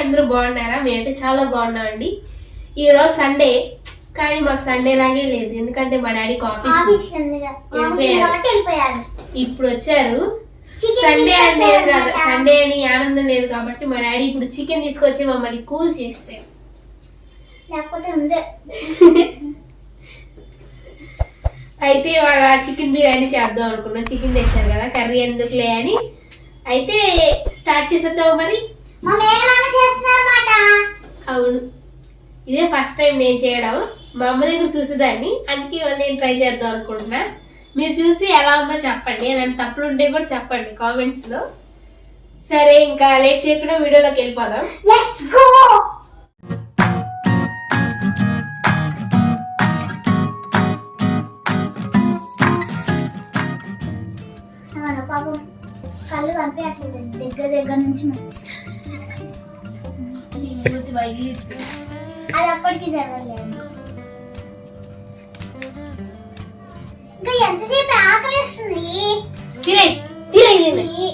అందరూ బాగున్నారా? మేమైతే చాలా బాగున్నామండి. ఈరోజు సండే, కానీ మాకు సండే లాగే లేదు, ఎందుకంటే మా డాడీకి ఆఫీస్ ఇప్పుడు వచ్చారు. సండే అని లేదు కదా, సండే అని ఆనందం లేదు కాబట్టి మా డాడీ ఇప్పుడు చికెన్ తీసుకొచ్చి మమ్మల్ని కూల్ చేస్తారు. అయితే వాళ్ళ చికెన్ బిర్యానీ చేద్దాం అనుకున్నాం. చికెన్ తెచ్చారు కదా, కర్రీ ఎందుకులే అని అయితే స్టార్ట్ చేసేద్దాం. మరి అవును, ఇదే ఫస్ట్ టైం నేను చేయడం. మా అమ్మ దగ్గర చూసేదాన్ని, అందుకే నేను ట్రై చేద్దాం అనుకుంటున్నా. మీరు చూసి ఎలా ఉందో చెప్పండి, ఏదైనా తప్పులు ఉంటే కూడా చెప్పండి కామెంట్స్ లో. సరే, ఇంకా లేట్ చేయకుండా వీడియోలోకి వెళ్ళిపోదాం. Let's go. పాపం కళ్ళు కనిపించట్లేదు దగ్గర నుంచి. అది అప్పటికి జరగలేదు. ఇంకా ఎంతసేపు ఆకలిస్తుంది. చికెన్ బిర్యానీ చెయ్యి.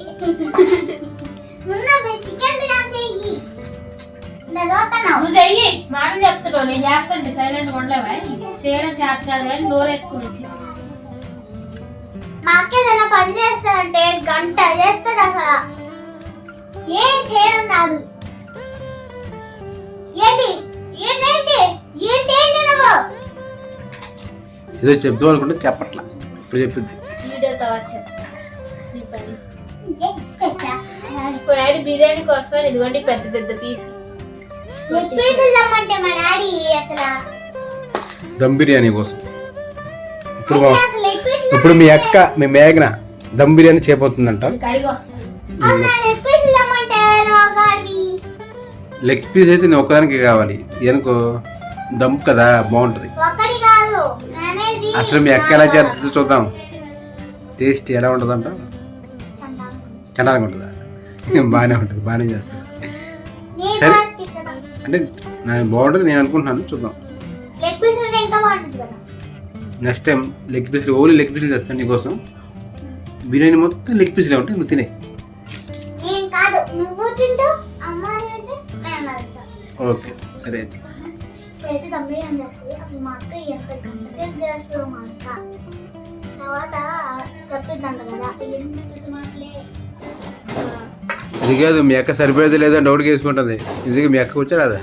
నువ్వు చెయ్యి, మాటలు చెప్తున్నావు, నేను చేస్తాంటే సైలెంట్ ఉండలేవా? చేయడం చేత కాదు కానీ నోరేసుకుని వచ్చి మా అక్క ఏదైనా పని చేస్తానంటే గంట చేస్తుంది, అసలు ఏం చేయడం రాదు. ఏదో చెప్తాం అనుకుంటే చెప్పట్లా, ఇప్పుడు చెప్పింది. ఇప్పుడు డాడీ బిర్యానీ కోసమని ఇదిగోండి పెద్ద పెద్ద పీస్ దమ్ బిర్యానీ కోసం. ఇప్పుడు మీ అక్క మీ మేఘన దమ్ బిర్యానీ చేయబోతుందంట. లెగ్ పీస్ అయితే నేను ఒకదానికి కావాలి, అనుకో దమ్ కదా బాగుంటది. అసలు మీ అక్క ఎలా చేస్తుందో చూద్దాం, టేస్ట్ ఎలా ఉంటుందంట. చండాలంగా ఉంటుందా? బాగానే ఉంటుంది, బాగానే చేస్తాను. సరే అంటే బాగుంటుంది నేను అనుకుంటున్నాను, చూద్దాం. నెక్స్ట్ టైం లెగ్ పీసులు, ఓన్లీ లెగ్ పీసులు చేస్తాను నీకోసం. బిర్యానీ మొత్తం లెగ్ పీసులే ఉంటాయి, నువ్వు తినే. ఓకే సరే అయితే. ఇది కాదు, మీ అక్క సరిపోయేది లేదని డౌట్ వేసుకుంటుంది. ఇది మీ అక్క వచ్చా రాదా?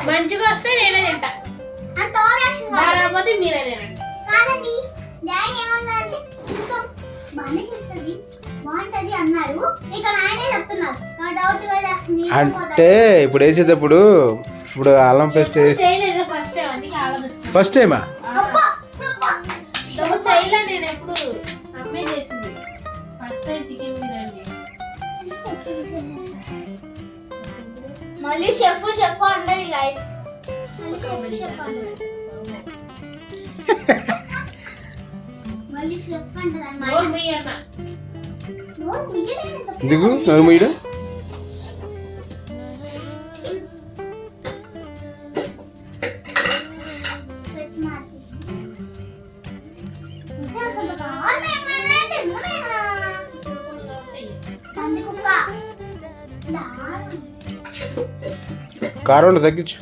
మంచిగా వస్తే నేనే తింటా, రాకపోతే మీరే తినండి. అంటే ఇప్పుడు వేసేటప్పుడు ఇప్పుడు అల్లం పేస్ట్ వేసి ఫస్ట్ టైమా? నేను ఎప్పుడు అమ్మే చేసింది ఫస్ట్ టైం చికెన్ బిర్యానీ. మళ్ళీ షెఫ్ అండది గైస్, మళ్ళీ షెఫ్ అంటది అన్నమాట. ఎందుకు నోరు కారం ఉండదు, తగ్గించు.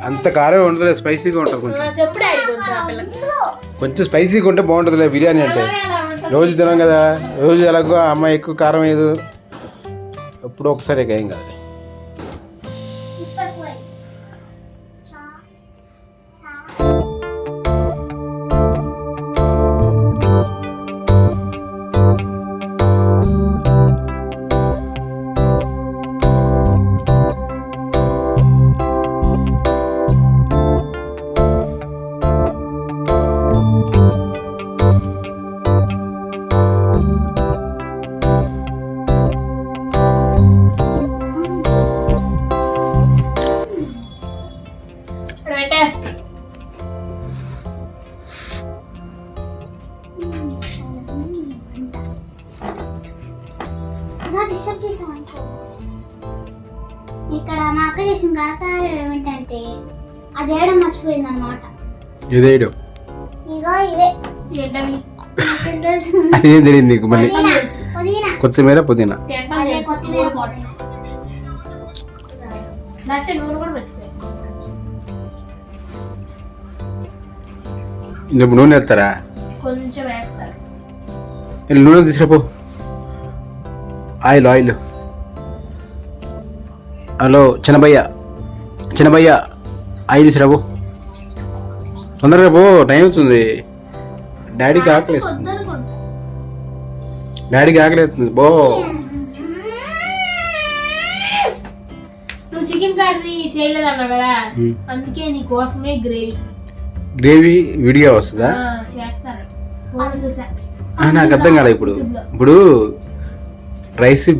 అంత కారం ఉండదులే, స్పైసీగా ఉంటుంది. కొంచెం స్పైసీగా ఉంటే బాగుంటుందిలే బిర్యానీ అంటే. రోజు తినాం కదా, రోజు ఎలాగో అమ్మాయి ఎక్కువ కారం వేయదు, ఎప్పుడు ఒకసారి ఏం కాదు. ఇక్కడ మా అక్క చేసిన గణకారం ఏమిటంటే అది వేయడం మర్చిపోయింది అన్నమాట. ఇదేయడం ఇగో ఇవే ఏంటవి? అదేం తెలియదు నీకు మళ్ళీ. పుదీనా కొత్తిమీర పుదీనా. అదే కొత్తిమీర పుదీనా. దర్శనం నూనె కూడా మర్చిపోయాను. ఇప్పుడు నూనె వేస్తారా? కొంచెం వేస్తారు. నూనె తీసుకురాపో. Oil oil. హలో చిన్నబయ్య ఆయిల్ తీసుకురాబో తొందరగా పో, టైం అవుతుంది. డాడీకి ఆకలేస్తుంది. వద్దనుకుంటా. డాడీకి ఆకలేస్తుంది బో. నువ్వు చికెన్ కర్రీ చేయలేదన్నావు కదా, అందుకే నీ కోసమే గ్రేవీ విడిగా వస్తుందా? చేస్తారు. ఫోన్ చూసా. నాకు అర్థం కాలే. ఇప్పుడు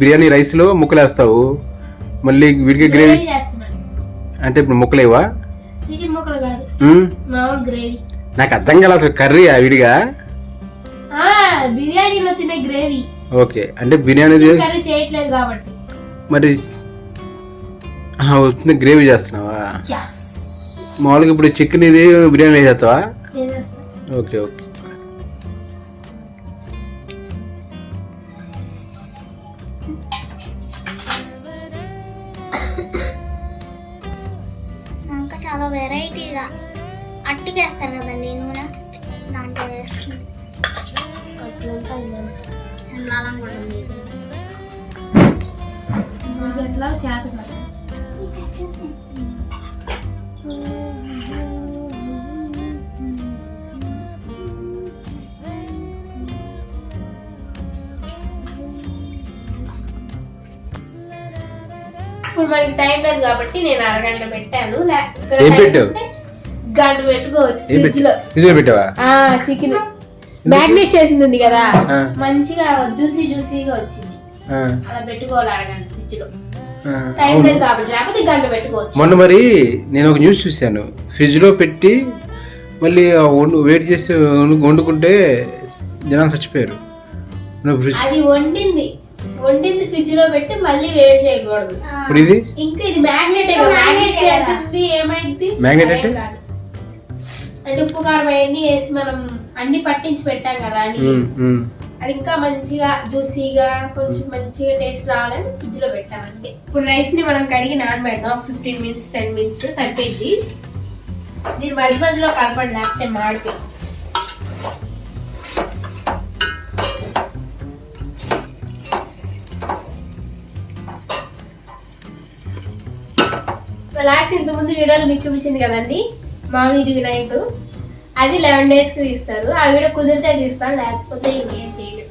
బిర్యానీ రైస్లో ముక్కలు వేస్తావు, మళ్ళీ విడిగా గ్రేవీ చేస్తున్నాను. అంటే ఇప్పుడు ముక్కలేవా? చికెన్ ముక్కలు కాదు, మామూలు గ్రేవీ. నాకు అర్థం కాలే అసలు. కర్రీ విడిగా బిర్యానీలో తినే గ్రేవీ. ఓకే, అంటే బిర్యానీ కర్రీ చేయట్లేదు కాబట్టి మరి వచ్చిన గ్రేవీ చేస్తున్నావా? మామూలుగా ఇప్పుడు చికెన్ ఇది బిర్యానీ చేస్తావా? Okay okay. ఇంకా చాలా వెరైటీగా అట్టికేస్తారు కదండి నూనె, దాంట్లో వేస్తుంది. ఎట్లా చేత ఇప్పుడు మనకి టైం లేదు కాబట్టి నేను అరగంట పెట్టాను. ఏం పెట్టావు? గంట పెట్టుకోవచ్చు ఫ్రిడ్జ్ లో. ఫ్రిడ్జ్ పెట్టావా? చికెన్ మ్యాగ్నేట్ చేసింది ఉంది కదా, మంచిగా జ్యూసీగా వచ్చింది. అలా పెట్టుకోవాలి అరగంట ఫ్రిడ్జ్ లో. టైం లేదు కాబట్టి, లేకపోతే గంట పెట్టుకోవచ్చు. మొన్న మరి నేను ఒక న్యూస్ చూశాను, ఫ్రిడ్జ్ లో పెట్టి మళ్ళీ వేడి చేసి వండుకుంటే జనాలు చచ్చిపోయారు. అది వండింది ఫ్రిడ్జ్ లో పెట్టి మళ్ళీ వేడి చేయకూడదు. ఇప్పుడు ఇది ఇంకా ఇది మ్యాగ్నెట్ చేసింది ఏమైంది? మ్యాగ్నెట్ అంటే ఉప్పు కారం అవన్నీ వేసి మనం అన్ని పట్టించి పెట్టాం కదా అని, అది ఇంకా మంచిగా జ్యూసీగా కొంచెం మంచిగా టేస్ట్ రావాలని ఫ్రిడ్జ్ లో పెట్టాం అంతే. ఇప్పుడు రైస్ ని మనం కడిగి నానబెడదాం. 15 minutes 10 minutes సరిపోయింది. దీని మధ్యలో కలపండి, లేకపోతే మాడిపోయి. లాస్ట్ ఇంతకుముందు వీడియోలో మీకు చూపించింది కదండి మామిడి వినాయకుడు, అది 11 days కి తీస్తారు. ఆ వీడియో కుదిరితే తీస్తాను, లేకపోతే ఇంకేం చేయలేదు.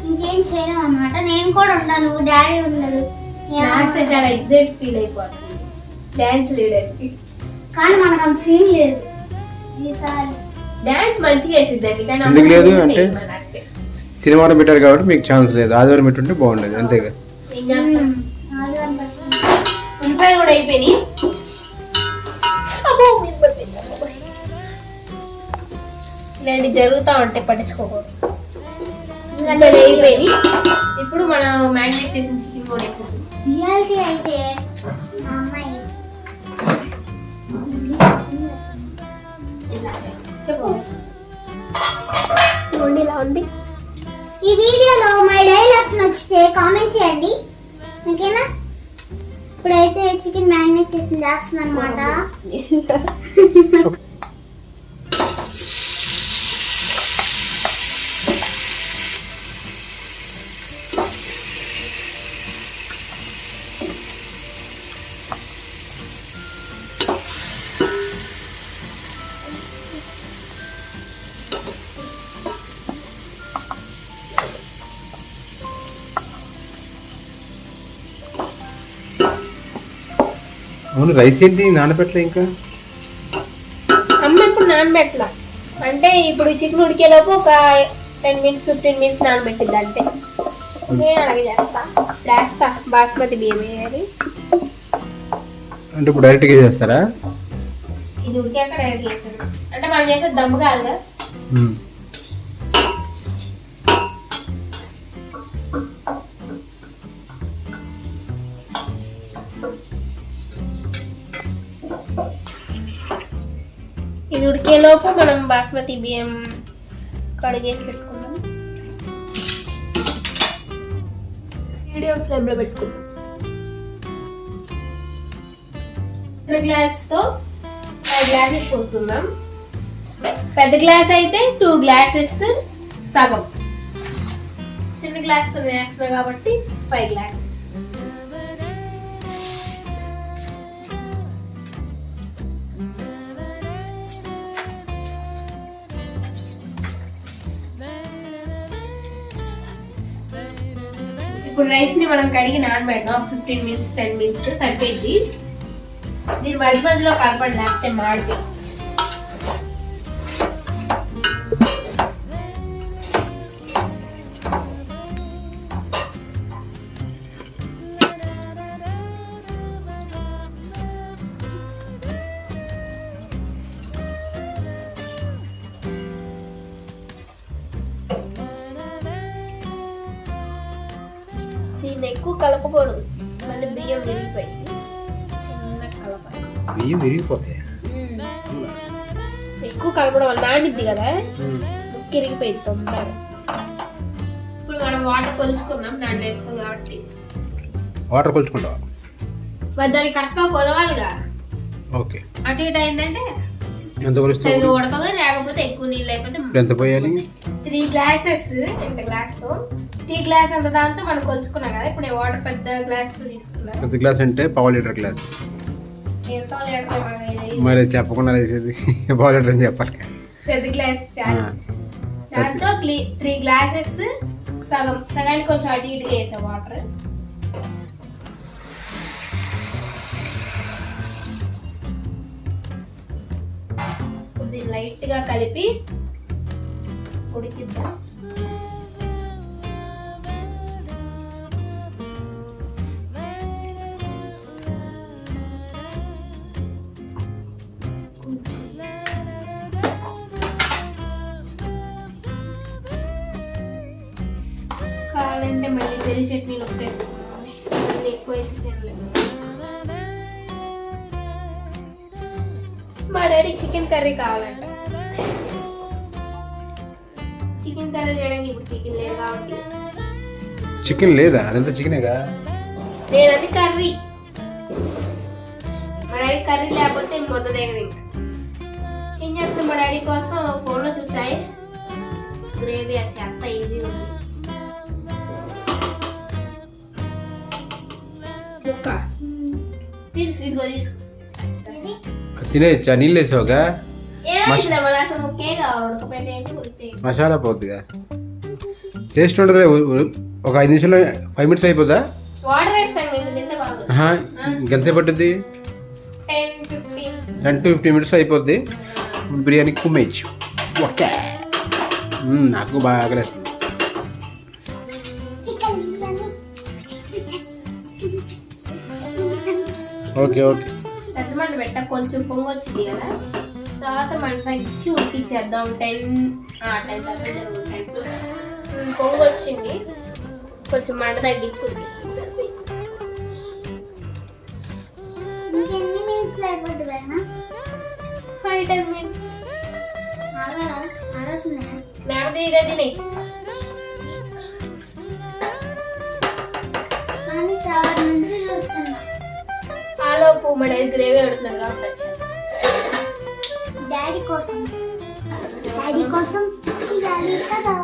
ఇంకేం చేయడం అన్నమాట. నేను కూడా ఉన్నాను, డాడీ ఉన్నారు. లాస్ట్ చాలా ఎగ్జైట్ ఫీల్ అయిపోతుంది డాన్స్ లీడర్ కి. కానీ మనకు అంత సీన్ లేదు ఈసారి. డాన్స్ మంచిగా వేసిద్దండి, కానీ ఎందుకు లేదు అంటే సినిమాలో పెట్టారు కాబట్టి మీకు ఛాన్స్ లేదు. ఆదివారం పెట్టుంటే బాగుండేది, అంతేగా. ఉల్లిపాయలు కూడా అయిపోయినాయి. ఇలాంటి జరుగుతా ఉంటాయి, పట్టించుకోకూడదు. అయిపోయినాయి. ఇప్పుడు మనం మ్యాగ్నేట్ చేసిన చికెన్ కూడా వేసాం. రియాలిటీ అయితే మా అమ్మాయి చెప్పు ఇలా ఉంది. ఈ వీడియోలో మై డైలాగ్స్ నచ్చితే కామెంట్ చేయండి, ఓకేనా? ఇప్పుడైతే చికెన్ మ్యారినేట్ చేసి చేస్తున్నాను అన్నమాట. అవును, రైస్ ఏంటి నానబెట్టలే ఇంకా? అమ్మ ఇప్పుడు నానబెట్టలా, అంటే ఇప్పుడు చికెన్ ఉడికేలోపు ఒక 10 minutes 15 minutes నానబెట్టిద్ది అంతే. నేను అలాగే చేస్తా. బాస్మతి బియ్యం వేయాలి. అంటే ఇప్పుడు డైరెక్ట్గా చేస్తారా? ఇది ఉడికాక డైరెక్ట్ చేస్తాను, అంటే మనం చేసేది దమ్ము కాదు కదా. ఇది ఉడికేలోపు మనం బాస్మతి బియ్యం కడిగేసి పెట్టుకున్నాం. మీడియం ఫ్లేమ్లో పెట్టుకున్నాం. గ్లాస్తో 5 గ్లాసెస్ పోతున్నాం. పెద్ద గ్లాస్ అయితే 2 గ్లాసెస్ సగం. చిన్న గ్లాస్తో వేస్తున్నా కాబట్టి 5 గ్లాసెస్. ఇప్పుడు రైస్ ని మనం కడిగి నానబెడదాం. 15 మినిట్స్ 10 మినిట్స్ సరిపోయింది. దీని మధ్య మధ్యలో కలపండి, లేకపోతే మాడిపోయి. దీన్ని ఎక్కువ కలపకూడదు, మళ్ళీ బియ్యం విరిగిపోయింది. చిన్న కలపాలి. బియ్యం విరిగిపోతాయి. ఎక్కువ కలపడం వల్ల నానిద్ది కదా, ముక్కు విరిగిపోయింది తొందరగా. ఇప్పుడు మనం వాటర్ కొలుచుకుందాం, దాంట్లో వేసుకున్నాం కాబట్టి. వాటర్ కొలుచుకుంటావా? మరి దాన్ని కరెక్ట్గా కొలవాలిగా. ఓకే. అటు ఇటు అయిందంటే ఎంత కొలుస్తావు? సరిగ్గా ఉడకదు, లేకపోతే ఎక్కువ నీళ్ళు అయిపోతే. ఎంత పోయాలి? 3 గ్లాసెస్. ఎంత గ్లాస్తో 3 గ్లాస్ అంత దాంతో మనం కొలుచుకున్నాం కదా. ఇప్పుడు నేను వాటర్ పెద్ద గ్లాస్తో తీసుకున్నాను. పెద్ద గ్లాస్ అంటే 1/2 లీటర్ గ్లాస్. మరి చెప్పకుండా వేసేది 1/2 లీటర్ అని చెప్పాలి. పెద్ద గ్లాస్ చాలు. దాంతో 3 గ్లాసెస్ సగానికి కొంచెం అటు ఇటుగా వేసాం వాటర్. దీన్ని లైట్ గా కలిపి ఉడికిద్దాం. కావాలంటే మళ్ళీ పెరుగు చట్నీలు వేసుకుంటాం. మళ్ళీ ఎక్కువ అయితే తినలేము. మా డాడీ చికెన్ కర్రీ కావాలంట. చికెన్ కర్రీ చేయడానికి ఇప్పుడు చికెన్ లేదు కాబట్టి. చికెన్ లేదా? అదంతా చికెనేగా. లేదంటే కర్రీ. మా డాడీ కర్రీ లేకపోతే మొత్తం దగ్గర. ఇంకా ఏం చేస్తాం, మా డాడీ కోసం ఫోన్లో చూసాయి గ్రేవీ. అది చెత్త ఈజీ ఉంది. ముక్క తీసుకో, ఇదిగో తీసుకో. తినేయచ్చా? నీళ్ళు వేసావుగా? ఏమైంది మన అసలు ముక్కే కావాలి, ఉడకపోతే ఏంటి ఉడితే. మసాలా పోద్దిగా, టేస్ట్ ఉంటుంది. ఒక 5 నిమిషాలు 5 మినిట్స్ అయిపోద్దా? వాటర్ వేస్తాం కదా, తింటే బాగుంది. ఇంకెంతసేపు పట్టుద్ది? 10 to 15 మినిట్స్ అయిపోద్ది. బిర్యానీ కుమ్మేయచ్చు. ఓకే. నాకు బాగా ఆకలేస్తుంది. Okay okay. పెద్ద మంట పెట్ట, కొంచెం పొంగు వచ్చింది కదా, తర్వాత మంట తగ్గించి ఉడికిచ్చేద్దాం. 10 పొంగు వచ్చింది, కొంచెం మంట తగ్గించి ఉడికిచ్చేద్దాం. 5-10 మినిట్స్. లేకపోతే ఇదే తినే. ఆలోపు మన గ్రేవీ ఉడుతున్నారు కాబట్టి డాడీ కోసం చేయాలి కదా.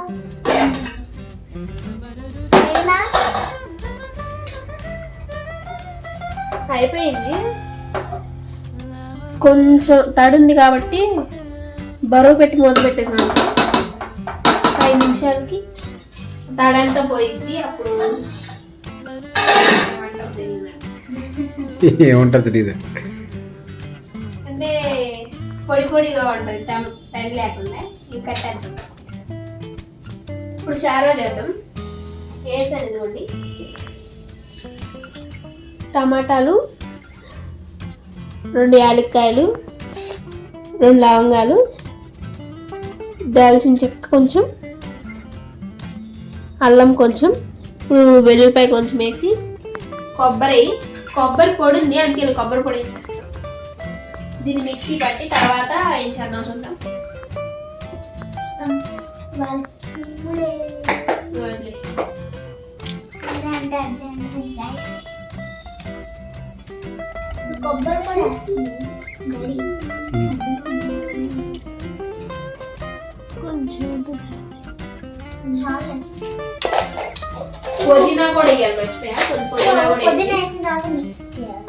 అయిపోయింది. కొంచెం తడుంది కాబట్టి బరువు పెట్టి మూత పెట్టేసాను. 5 నిమిషాలకి తడంతా పోయింది. అప్పుడు ఏముంటుంది తెలియదు, అంటే పొడి పొడిగా ఉంటుంది, తడి లేకుండా. ఇంకా ఇప్పుడు షార్వా చేద్దాం. వేసాను ఇదిగోండి, టమాటాలు, 2 యాలక్కాయలు, 2 లవంగాలు, దాల్చిన చెక్క కొంచెం, అల్లం కొంచెం, ఇప్పుడు వెల్లుల్లిపాయ కొంచెం వేసి, కొబ్బరి పొడి ఉంది అందుకే కొబ్బరి పొడి వేసేస్తాం. దీన్ని మిక్సీ పట్టి తర్వాత ఏం చేద్దాం చూద్దాం. వాళ్ళకి ఇప్పుడే అంటే కొబ్బరి కూడా వేస్తుంది గడి. చాలు. పుదీనా కూడా వేయాలి, మర్చిపోయా. కొంచెం పుదీనా కూడా పుదీనా వేసి. వేసిన తర్వాత మిక్స్ చేయాలి.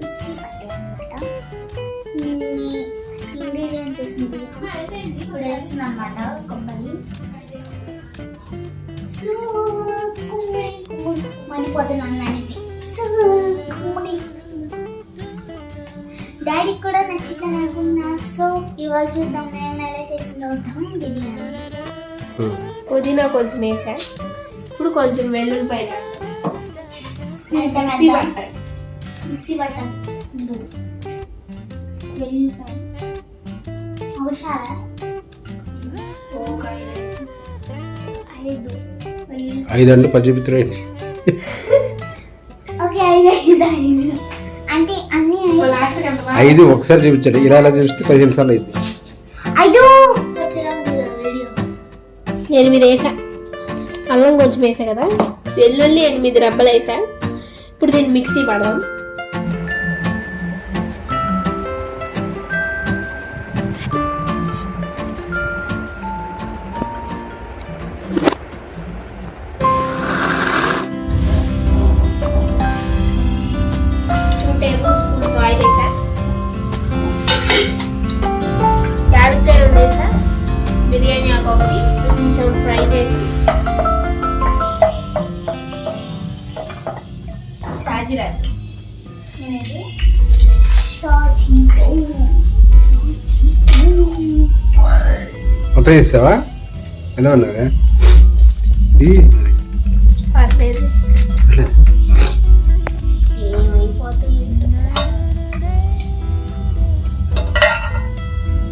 మిక్సీ పట్టాలన్నమాట. ఇంగ్రీడియంట్స్ వేసింది ఇప్పుడు వేస్తుంది అన్నమాట. కొబ్బరి మరిపోతుంది అన్నానికి. డాడీకి కూడా నచ్చిందని అనుకున్నా. సో ఇవాళ చూద్దాం నేను ఎలా చేసిందో బిర్యానీ. పుదీనా కొంచెం వేసా. ఇప్పుడు కొంచెం వెల్లుల్లిపాయ మిక్సీ పట్టాలి. వెల్లుల్లిపాయ అవసరం 5 అంటే 10 చూపిస్తున్నాయి. ఓకే 5 అంటే అన్ని 5 ఒకసారి చూపించండి. ఇలా ఎలా చూపిస్తే 15 సార్లు అయింది. 5 8 వేసా. అల్లం కొంచెం వేసా కదా. వెల్లుల్లి 8 రెబ్బలు వేసా. ఇప్పుడు దీన్ని మిక్సీ పడదాం. బిర్యానీ ఆకు ఒకటి కొంచెం ఫ్రై చేసి షాజీరాజ్ మొత్తం ఇస్తావా? ఎలా ఉన్నావా? పర్లేదు. ఏమైపోతుంది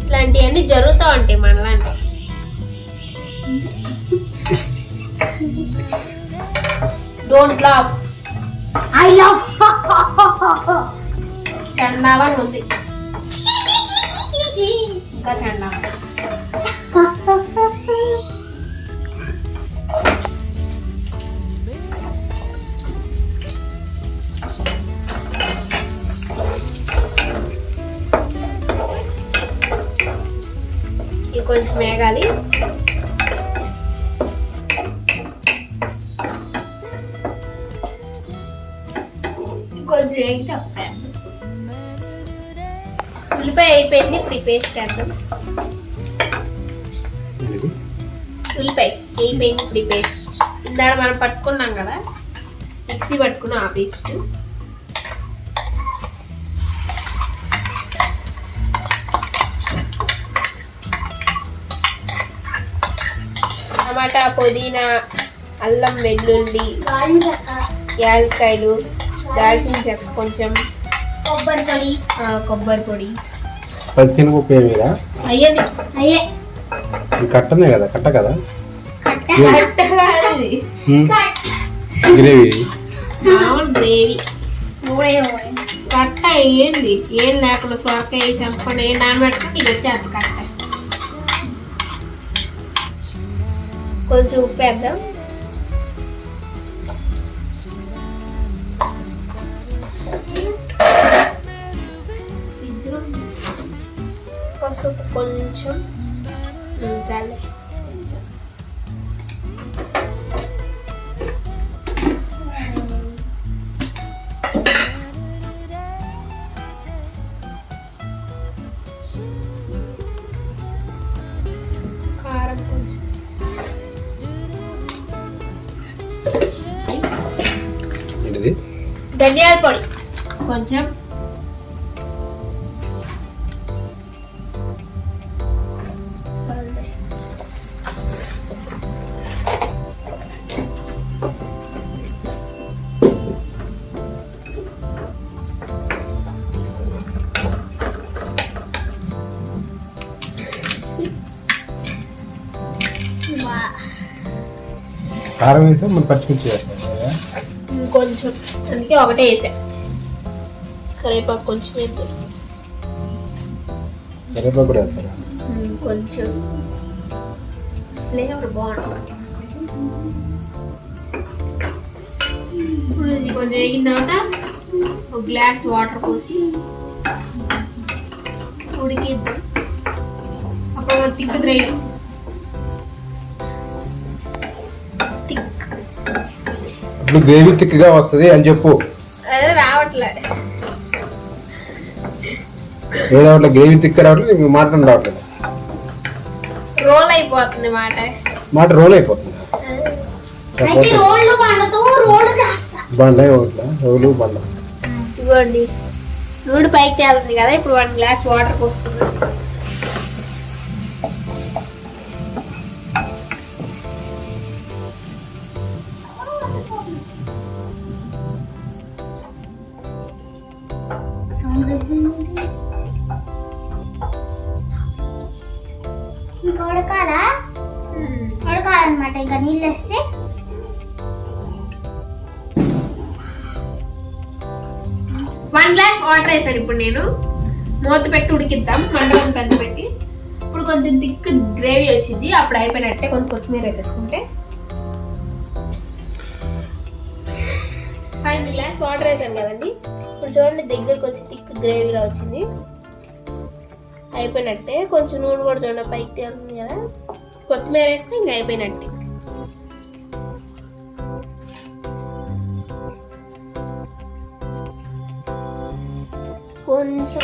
ఇట్లాంటివన్నీ జరుగుతూ ఉంటాయి మనలాంటి. Don't laugh. I love. చండాలంగా ఉంది. ఇంకా చండాలం. ఇది కొంచెం వేగాలి. కొంచెం వేగితే అప్పుడే ఉల్లిపాయ అయిపోయింది. ఇప్పుడు పేస్ట్ వేద్దాం. ఉల్లిపాయ అయిపోయింది. ఇప్పుడు పేస్ట్ ఇందాక మనం పట్టుకున్నాం కదా, మిక్సీ పట్టుకున్నాం ఆ పేస్ట్. టమాటా, పుదీనా, అల్లం, వెల్లుల్లి, యాలక్కాయలు, దాల్చిన చెక్క, కొంచెం కొబ్బరి పొడి, పచ్చిమిరపప్పు ఏమిరా అయ్యండి. అయ్యే కట్టనే కదా, కట్ట కదా గ్రేవీ. కట్ట వేయండి. ఏం లేకుండా సొరకాయ చంపని నానబెట్టుకుంటే ఇది వచ్చేది కట్ట. కొంచెం ఉప్పు వేద్దాం. పసుపు కొంచెం చాలే. కారం కొంచెం. ధనియాల పొడి కొంచెం. కారం వేసా మన పచ్చిమిర్చి వేస్తాం కొంచెం, అందుకే ఒకటే వేసా. కరివేపాకు కొంచెం వేద్దాం. కరివేపాకు కూడా వేస్తారా? కొంచెం ఫ్లేవర్ బాగుంటుంది. ఇప్పుడు ఇది కొంచెం వేగిన తర్వాత ఒక గ్లాస్ వాటర్ పోసి ఉడికిద్దాం. అప్పుడు థిక్ గ్రేవీ ఇప్పుడు గ్రేవీ థిక్గా వస్తుంది అని చెప్పు. అదే రావట్లే, రావట్లేదు, గ్రేవీ థిక్ రావట్లేదు, ఇంక మాట రావట్లేదు, రోల్ అయిపోతుంది మాట రోల్ అయిపోతుంది. అయితే రోళ్ళు బండతో రోలు చేస్తా. బండ రోలు బండ. ఇవ్వండి, నూనె పైకి తేలుతుంది కదా. ఇప్పుడు 1 గ్లాస్ వాటర్ పోసుకున్నాం. ఇంకా ఉడకాలన్నమాట. ఇంకా నీళ్ళు వేస్తే 1 గ్లాస్ వాటర్ వేసాను. ఇప్పుడు నేను మూత పెట్టి ఉడికిద్దాం, మండలం పెద్ద పెట్టి. ఇప్పుడు కొంచెం థిక్ గ్రేవీ వచ్చింది. అప్పుడు అయిపోయినట్టే. కొంచెం కొత్తిమీర వేసేసుకుంటే 5 గ్లాస్ వాటర్ వేసాను కదండి. ఇప్పుడు చూడండి, దగ్గరకు వచ్చి థిక్ గ్రేవీలా వచ్చింది. అయిపోయినట్టే. కొంచెం నూనె కూడా చూడండి పైకి తేలుతుంది కదా. కొత్తిమీర వేస్తే ఇంకా అయిపోయినట్టే. కొంచెం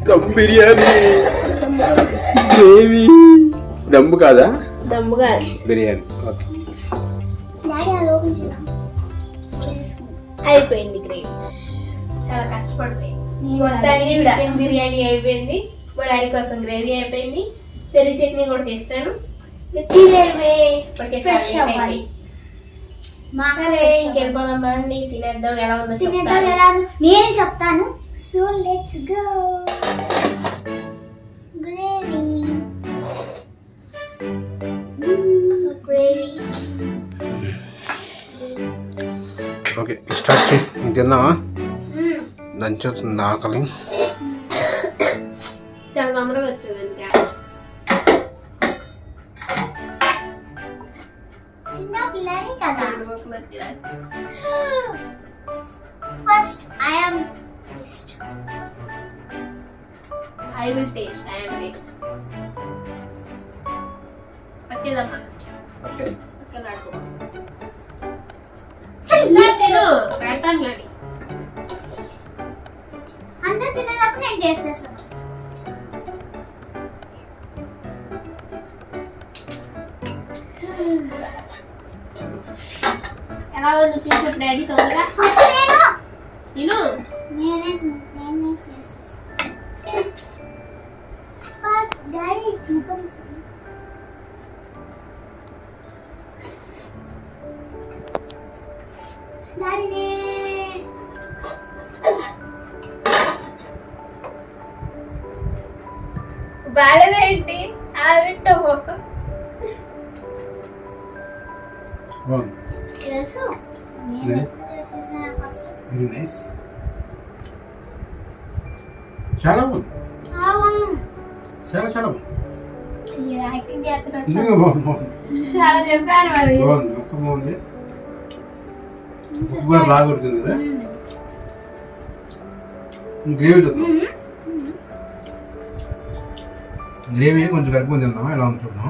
దమ్ బిర్యానీ గ్రేవీ. దమ్ము కాదా? దమ్ము కాదు, బిర్యానీ. ఓకే, డాడీ అది ఓపెన్ చేద్దాం. అయిపోయింది గ్రేవీ. చాలా కష్టపడిపోయింది. మొత్తానికి చికెన్ బిర్యానీ అయిపోయింది. మా డాడీ కోసం గ్రేవీ అయిపోయింది. పెరుగు చట్నీ కూడా చేస్తాను. ఫ్రెష్ అవ్వాలి. ఇంకెళ్ళిపోదామా అండి? తినేద్దాం. ఎలా ఉందో తినేద్దాం. చెప్తాను. ఎలా నేను చెప్తాను. So let's go. Gravy. So gravy. Okay, start చేయి. తిందామా? దంచుతుంది ఆకలి. చాలా తొందరగా వచ్చింది. చిన్న పిల్లని కదా. First I am taste. I will taste. I am taste. పక్కేదమ్మా. ఓకే, పక్కలాడుకో. ఇలా తిను. పెడతాను కానీ. అందరూ తినేటప్పుడు నేను టేస్ట్ చేస్తాను. ఎలా ఉందో తిను డాడీ తొందరగా. ఫస్ట్ నేను తిను. నేనే టేస్ట్ చేస్తాను. డాడీ ముఖం డాడీ బాగాలేదేంటి? అలా వింటాము. తెలుసు. నేను టేస్ట్ చేసిన ఫస్ట్. చాలా బాగుంది. బాగుంది. చాలా చాలా బాగుంది. యాక్టింగ్ చేస్తున్నాడు. నిజంగా బాగుంది. చాలా చెప్పాను మరి. బాగుంది, మొత్తం బాగుంది. ఉప్పు కూడా బాగా కొడుతుంది కదా. గ్రేవీ చూద్దాం. గ్రేవీ కొంచెం కలుపుకొని తిందాం. ఎలా ఉంది చూద్దాం.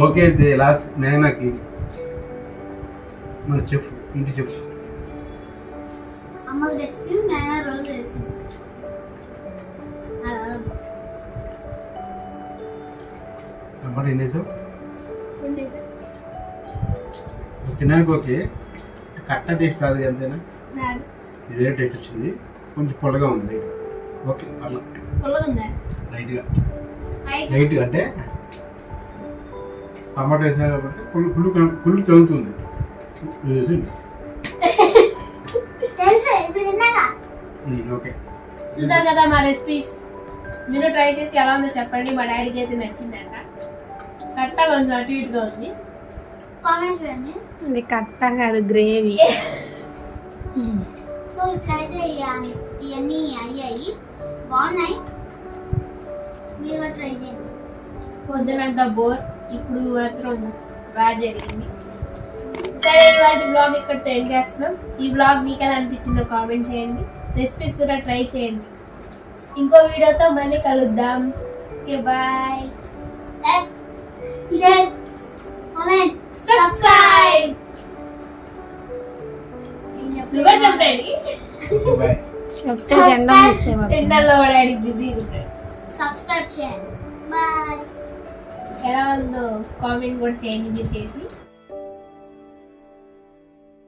ఓకే అయితే లాస్ట్ నైనాకి మన చెఫ్, ఇంటి చెఫ్. అమ్మకి టెస్ట్ నేను రోజు చేసింది. టమాటా ఏం వేసావు? తినడానికి ఓకే, కట్ట టేస్ట్ కాదు అంతేనా? ఇది వేరే టేస్ట్ వచ్చింది. కొంచెం పొల్లగా ఉంది. ఓకే, అలా లైట్గా లైట్గా అంటే టమాటా వేసా కాబట్టి పులుపు తగ్గుతుంది. ఓకే, చూసారు కదా మా రెసిపీస్. మీరు ట్రై చేసి ఎలా ఉందో చెప్పండి. మా డాడీకి అయితే నచ్చిందంట. కట్ట కొంచెం అటు ఇటుగా ఉంది. కామెంట్స్ చేయండి. ఇది కట్ట కాదు గ్రేవీ. సో ఇట్లయితే ఇవన్నీ అయ్యాయి, బాగున్నాయి. మీరు కూడా ట్రై చేయండి. పొద్దునంతా బోర్, ఇప్పుడు మాత్రం బాగా జరిగింది. సరే, ఇవాళ బ్లాగ్ ఇక్కడితో ఎండ్ చేస్తున్నాం. ఈ బ్లాగ్ మీకు ఎలా అనిపించిందో కామెంట్ చేయండి, రెసిపీస్ కూడా ట్రై చేయండి. ఇంకో వీడియోతో మళ్ళీ కలుద్దాం. Okay, bye. Like, share, comment, subscribe. నువ్వు కూడా చెప్పండి. బాయ్. చెప్తే జెండా మిస్ అయిపోతుంది. టెండర్లో డాడీ బిజీగా ఉంటాడు. సబ్స్క్రైబ్ చేయండి. బాయ్. ఎలా ఉందో కామెంట్ కూడా చేయండి మీరు చేసి.